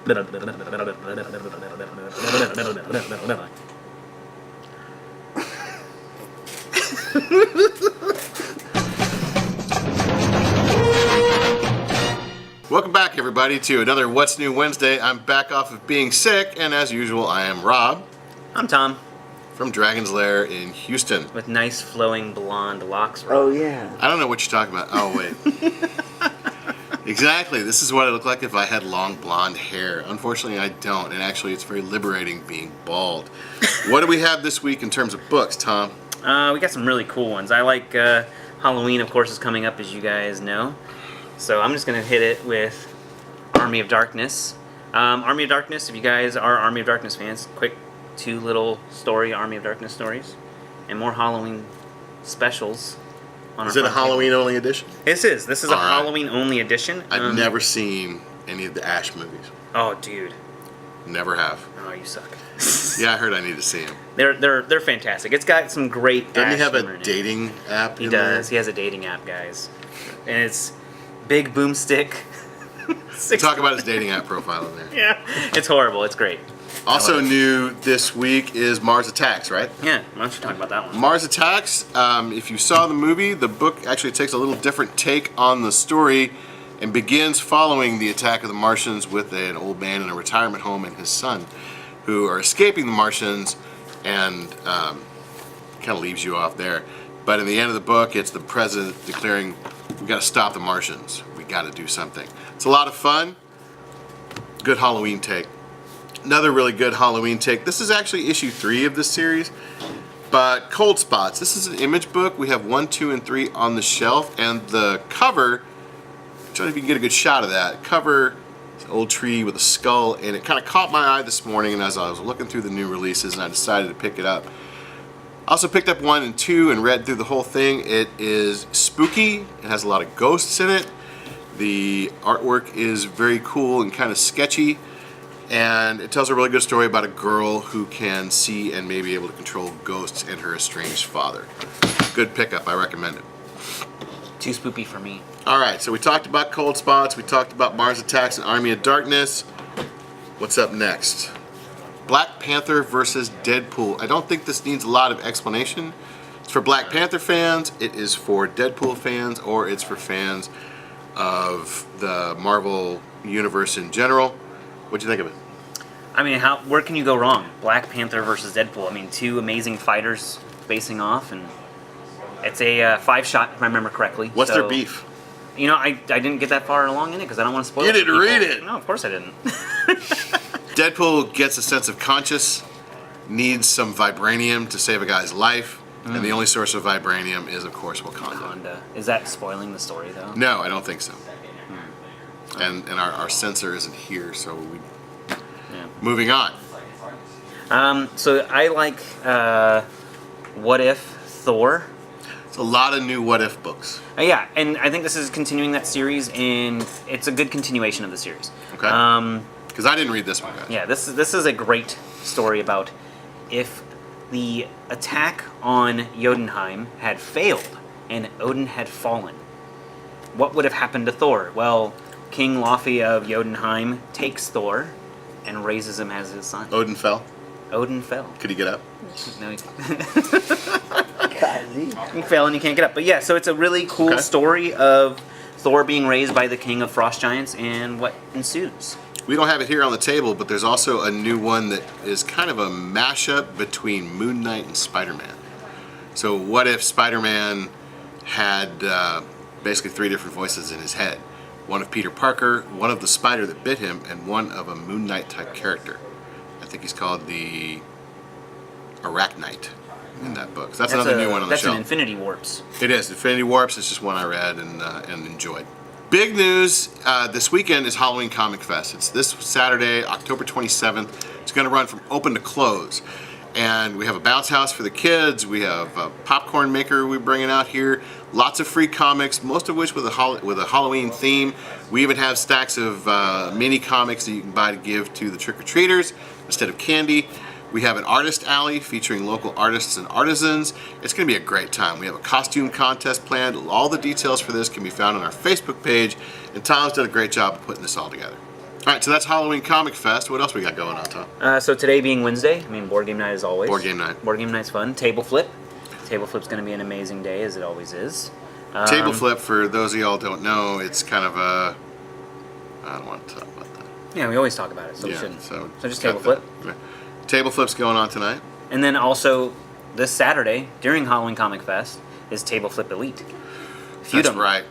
Welcome back, everybody, to another What's New Wednesday. I'm back off of being sick, and as usual, I am Rob. I'm Tom. From Dragon's Lair in Houston. With nice flowing blonde locks. Oh, yeah. I don't know what you're talking about. Oh, wait. Exactly. This is what it looked like if I had long blonde hair. Unfortunately, I don't, and actually, it's very liberating being bald. What do we have this week in terms of books, Tom? We got some really cool ones. I like Halloween, of course, is coming up, as you guys know. So I'm just going to hit it with Army of Darkness. Army of Darkness, if you guys are Army of Darkness fans, quick 2 little Army of Darkness stories, and more Halloween specials. Is it a Halloween-only edition? This is a Halloween-only edition. I've never seen any of the Ash movies. Oh, dude. Never have. Oh, you suck. Yeah, I heard I need to see them. They're fantastic. It's got some great Doesn't Ash he have humor a in it. dating app He in does. there? He has a dating app, guys. And it's Big Boomstick. Talk about his dating app profile in there. Yeah. It's horrible. It's great. Also new this week is Mars Attacks, right? Yeah. Why don't you talk about that one? Mars Attacks, if you saw the movie, the book actually takes a little different take on the story and begins following the attack of the Martians with an old man in a retirement home and his son, who are escaping the Martians, and kind of leaves you off there. But in the end of the book, it's the president declaring, we got to stop the Martians. We got to do something. It's a lot of fun. Good Halloween take. Another really good Halloween take. This is actually issue 3 of this series, but Cold Spots. This is an image book. We have 1, 2, and 3 on the shelf, and the cover, I'm trying to see if you can get a good shot of that. Cover, it's an old tree with a skull, and it kind of caught my eye this morning, and as I was looking through the new releases, and I decided to pick it up. I also picked up 1 and 2 and read through the whole thing. It is spooky. It has a lot of ghosts in it. The artwork is very cool and kind of sketchy. And it tells a really good story about a girl who can see and may be able to control ghosts and her estranged father. Good pickup. I recommend it. Too spoopy for me. All right, so we talked about Cold Spots. We talked about Mars Attacks and Army of Darkness. What's up next? Black Panther versus Deadpool. I don't think this needs a lot of explanation. It's for Black Panther fans, it is for Deadpool fans, or it's for fans of the Marvel Universe in general. What'd you think of it? I mean, where can you go wrong? Black Panther versus Deadpool. I mean, 2 amazing fighters facing off, and it's a 5-shot, if I remember correctly. What's their beef? You know, I didn't get that far along in it because I don't want to spoil it. You for didn't people. read it. No, of course I didn't. Deadpool gets a sense of conscience, needs some vibranium to save a guy's life, and the only source of vibranium is, of course, Wakanda. Is that spoiling the story, though? No, I don't think so. And our censor isn't here, so we. Yeah. Moving on. So I like What If Thor. It's a lot of new What If books. Yeah, and I think this is continuing that series, and it's a good continuation of the series. Okay. Because I didn't read this one, guys. Yeah, this is a great story about if the attack on Jotunheim had failed and Odin had fallen, what would have happened to Thor? Well, King Laufey of Jotunheim takes Thor and raises him as his son. Odin fell. Odin fell. Could he get up? No, he Golly. he fell and he can't get up. But yeah, so it's a really cool story of Thor being raised by the king of frost giants and what ensues. We don't have it here on the table, but there's also a new one that is kind of a mashup between Moon Knight and Spider-Man. So what if Spider-Man had basically 3 different voices in his head? One of Peter Parker, one of the spider that bit him, and one of a Moon Knight type character. I think he's called the Arachnite in that book. So that's another new one on the That's shelf. an Infinity Warps. It is. Infinity Warps is just one I read and enjoyed. Big news this weekend is Halloween Comic Fest. It's this Saturday, October 27th. It's going to run from open to close. And we have a bounce house for the kids. We have a popcorn maker we're bringing out here. Lots of free comics, most of which with a Halloween theme. We even have stacks of mini comics that you can buy to give to the trick-or-treaters instead of candy. We have an artist alley featuring local artists and artisans. It's going to be a great time. We have a costume contest planned. All the details for this can be found on our Facebook page, and Tom's done a great job of putting this all together. All right, so that's Halloween Comic Fest. What else we got going on, Tom? So today being Wednesday, I mean, board game night as always. Board game night. Board game night's fun. Table flip. Table flip's going to be an amazing day, as it always is. Table flip, for those of y'all who don't know, it's kind of a... I don't want to talk about that. Yeah, we always talk about it, so we Yeah, shouldn't. so just cut table flip. that. Yeah. Table flip's going on tonight. And then also, this Saturday, during Halloween Comic Fest, is Table Flip Elite. That's right.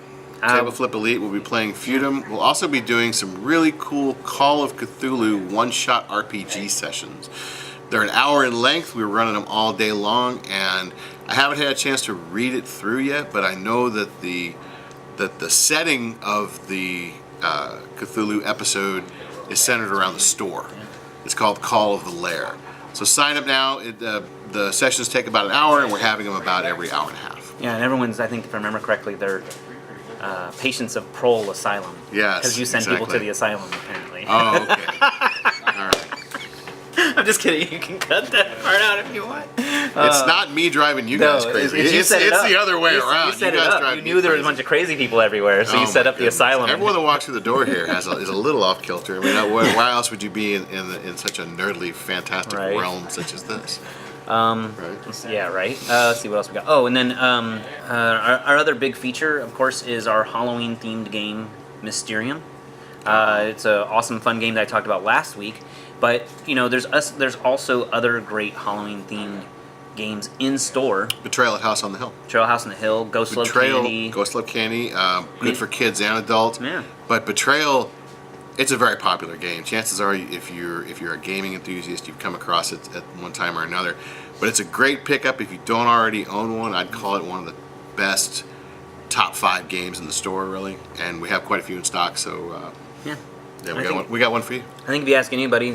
Um, Table Flip Elite will be playing Feudum. We'll also be doing some really cool Call of Cthulhu one-shot RPG sessions. They're an hour in length. We're running them all day long, and I haven't had a chance to read it through yet, but I know that the setting of the Cthulhu episode is centered around the store. It's called Call of the Lair. So sign up now. The sessions take about an hour, and we're having them about every hour and a half. Yeah, and everyone's, I think, if I remember correctly, they're patients of Prole Asylum. Yes, Because you send people to exactly. the asylum, apparently. Oh, okay. All right. I'm just kidding. You can cut that part out if you want. It's not me driving you guys crazy. You It's set it up. the other way You around. You set You it guys up. drive You me knew there was a crazy. bunch of crazy people everywhere, so Oh you set my up the goodness. asylum. Everyone that walks through the door here is a little off kilter. I mean, why else would you be in such a nerdly, fantastic Right. realm such as this? Right. Yeah, right. Let's see what else we got. Oh, and then our other big feature, of course, is our Halloween-themed game, Mysterium. It's an awesome, fun game that I talked about last week. But there's also other great Halloween-themed games in store. Betrayal at House on the Hill. Trail House on the Hill, Ghost Love Betrayal, Candy. Ghost Love Candy, good for kids and adults. Yeah. But Betrayal, it's a very popular game. Chances are, if you're a gaming enthusiast, you've come across it at one time or another. But it's a great pickup if you don't already own one. I'd call it one of the best top 5 games in the store, really. And we have quite a few in stock, so Yeah. we got one for you. I think if you ask anybody,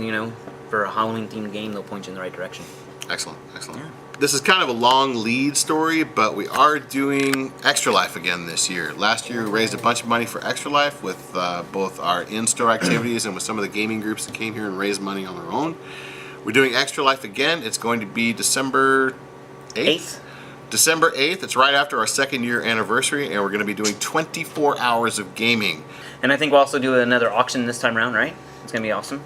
for a Halloween-themed game, they'll point you in the right direction. Excellent, excellent. Yeah. This is kind of a long lead story, but we are doing Extra Life again this year. Last year we raised a bunch of money for Extra Life with both our in-store activities and with some of the gaming groups that came here and raised money on their own. We're doing Extra Life again. It's going to be December 8th. December 8th. It's right after our 2nd year anniversary, and we're going to be doing 24 hours of gaming. And I think we'll also do another auction this time around, right? It's going to be awesome.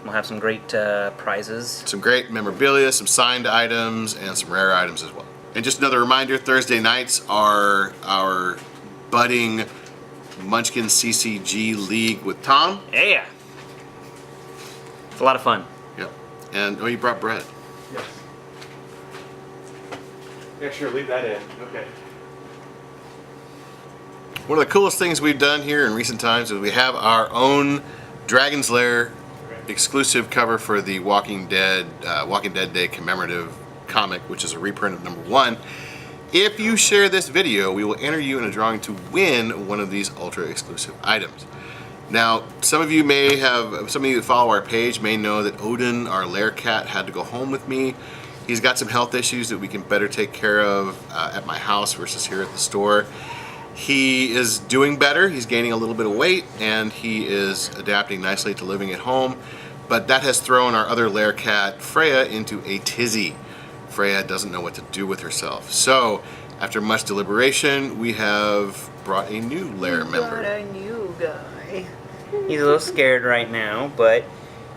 We'll have some great prizes. Some great memorabilia, some signed items, and some rare items as well. And just another reminder, Thursday nights are our budding Munchkin CCG League with Tom. Yeah. It's a lot of fun. Yep. And, you brought bread. Yes. Yeah, sure, leave that in. Okay. One of the coolest things we've done here in recent times is we have our own Dragon's Lair exclusive cover for the Walking Dead Day commemorative comic, which is a reprint of #1. If you share this video, we will enter you in a drawing to win one of these ultra exclusive items. Now, some of you who follow our page may know that Odin, our lair cat, had to go home with me. He's got some health issues that we can better take care of at my house versus here at the store. He is doing better. He's gaining a little bit of weight, and he is adapting nicely to living at home. But that has thrown our other lair cat, Freya, into a tizzy. Freya doesn't know what to do with herself. So, after much deliberation, we have brought a new lair member. Got a new guy. He's a little scared right now, but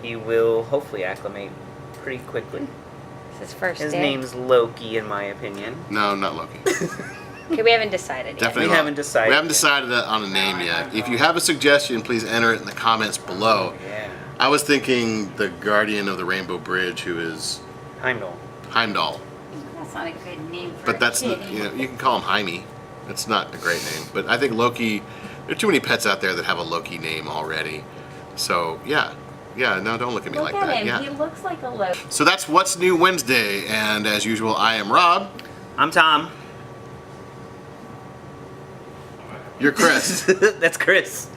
he will hopefully acclimate pretty quickly. It's his first His day. name's Loki, in my opinion. No, not Loki. Okay, we haven't decided yet. Definitely We not. haven't decided We haven't yet. decided on a name yet. If you have a suggestion, please enter it in the comments below. Yeah. I was thinking the guardian of the Rainbow Bridge, who is Heimdall. Heimdall. That's not a good name for But a that's, kitty. you can call him Jaime. That's not a great name. But I think Loki, there are too many pets out there that have a Loki name already. So, yeah. Yeah, no, don't look at me Look like at that. him. Yeah. He looks like a Loki. So that's What's New Wednesday. And as usual, I am Rob. I'm Tom. You're Chris. That's Chris.